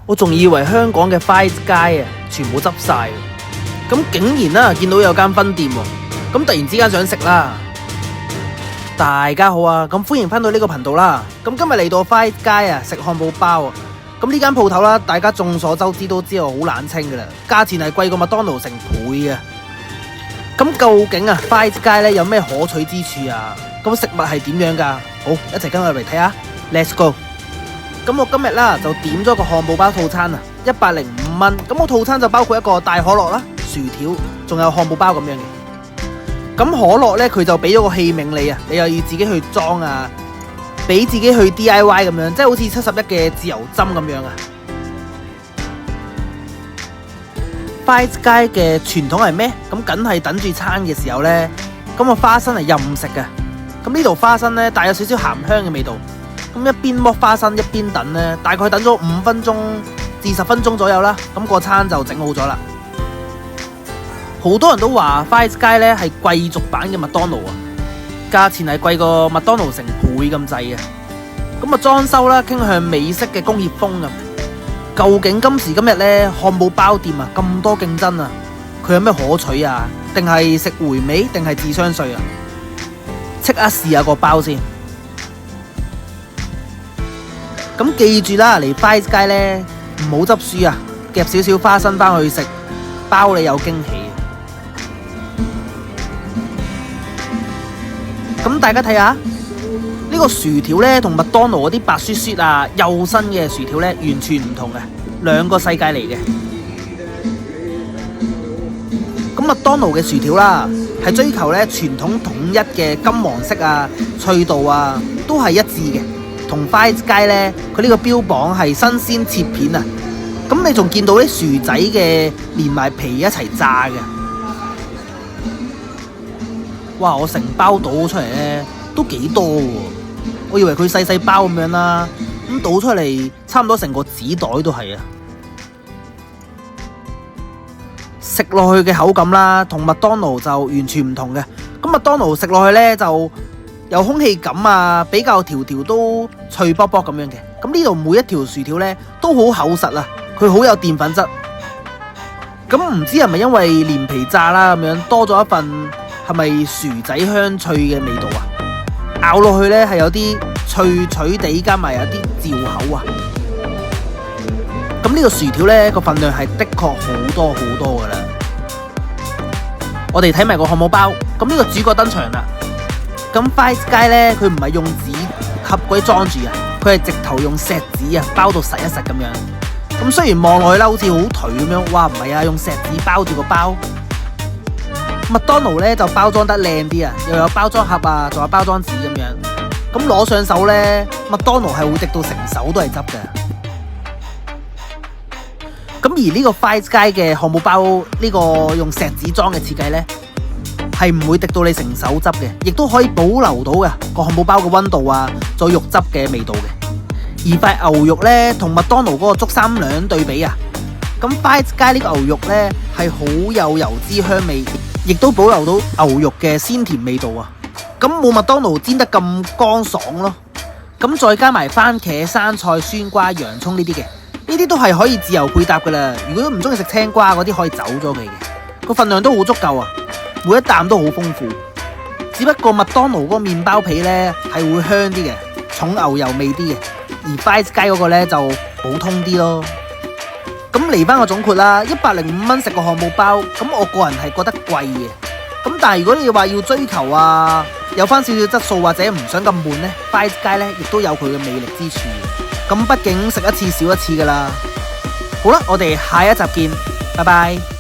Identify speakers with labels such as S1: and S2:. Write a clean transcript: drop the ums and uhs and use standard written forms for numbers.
S1: 我仲以為香港嘅 Five Guys全部執晒，咁竟然見到有間分店喎，咁突然之間想食啦。大家好啊，咁歡迎翻到呢個頻道啦。咁今日嚟到 Five Guys食漢堡包啊。咁呢間鋪頭啦，大家眾所周知都知道好冷清噶啦，價錢係貴過麥當勞成倍啊。咁究竟Five Guys有咩可取之處啊？咁食物係點樣噶？好，一齊跟我嚟睇下 ，Let's go。咁我今日啦就點咗個漢堡包套餐啊，105蚊。咁我套餐就包括一個大可樂啦、薯條，仲有漢堡包咁樣嘅。咁可樂呢，佢就俾咗個器皿你啊，你又要自己去裝啊，俾自己去 DIY 咁樣，即係好似71嘅自由針咁樣啊。Five Guys嘅傳統係咩？咁梗係等住餐嘅時候呢，咁個花生係任食嘅。咁呢度花生呢，帶有少少鹹香嘅味道。咁一邊剝花生一邊等呢，大概等咗5分鐘至10分鐘左右啦。咁個餐就整好咗啦。好多人都話 Five Guys 咧係貴族版嘅麥當勞啊，價錢係貴過麥當勞成倍咁滯啊。咁啊裝修啦傾向美式嘅工業風啊。究竟今時今日咧漢堡包店啊咁多競爭啊，佢有咩可取啊？定係食回味，定係智商稅啊？即刻試下個包先。咁記住啦，嚟 Five Guys咧唔好執輸啊，夾少少花生翻去食，包你有驚喜。咁大家睇下呢個薯條呢，同麥當勞嗰啲白雪雪啊、幼身嘅薯條呢，完全唔同嘅，兩個世界嚟嘅。咁麥當勞嘅薯條啦，係追求呢傳統統一嘅金黃色啊、脆度啊，都係一致嘅。同 Five Guys 呢，佢呢個標榜係新鮮切片啊。咁你仲見到啲薯仔嘅連埋皮一齊炸嘅。哇！我成包倒出嚟呢，都幾多喎，我以為佢細細包咁樣啦，咁倒出嚟差唔多成個紙袋都係啊！食落去嘅口感啦，同麥當勞就完全唔同嘅。咁麥當勞食落去呢，就有空氣感啊，比較條條都脆卜卜咁樣嘅。咁呢度每一條薯條呢，都好厚實啊，佢好有澱粉質。咁唔知係咪因為連皮炸啦咁樣多咗一份？係咪薯仔香脆嘅味道啊？咬落去呢係有啲脆脆地，加埋有啲嚼口啊！咁呢個薯條呢個份量係的確好多好多噶啦。我哋睇埋個漢堡包，咁呢個主角登場啦。咁 Five Guys 呢，佢唔係用紙盒嗰啲裝住啊，佢係直頭用錫紙啊包到實一實咁樣。咁雖然望落去啦，好似好頹咁樣，哇唔係啊，用錫紙包住個包。麥當勞咧就包裝得靚啲啊，又有包裝盒啊，仲有包裝紙咁樣。咁攞上手咧，麥當勞係會滴到成手都係汁嘅。咁而呢個 Five Guys 嘅漢堡包呢個用錫紙裝嘅設計咧，係唔會滴到你成手汁嘅，亦都可以保留到嘅個漢堡包嘅溫度啊，仲有肉汁嘅味道嘅。而塊牛肉咧同麥當勞嗰個足三兩對比啊，咁 Five Guys 呢個牛肉咧係好有油脂香味。亦都保留到牛肉嘅鮮甜味道啊！咁冇麥當勞煎得咁乾爽咯。咁再加埋番茄、生菜、酸瓜、洋葱呢啲嘅，呢啲都係可以自由配搭噶啦。如果都唔中意食青瓜嗰啲，可以走咗佢嘅。個份量都好足夠啊，每一啖都好豐富。只不過麥當勞嗰個麵包皮呢係會香啲嘅，重牛油味啲嘅，而 Five Guys 嗰個呢就普通啲咯。咁嚟翻個總括啦，105蚊食個漢堡包，咁我個人係覺得貴嘅。咁但係如果你話要追求啊，有翻少少質素或者唔想咁悶呢， Five Guys 呢亦都有佢嘅魅力之處。咁畢竟食一次少一次噶啦。好啦，我哋下一集見，拜拜。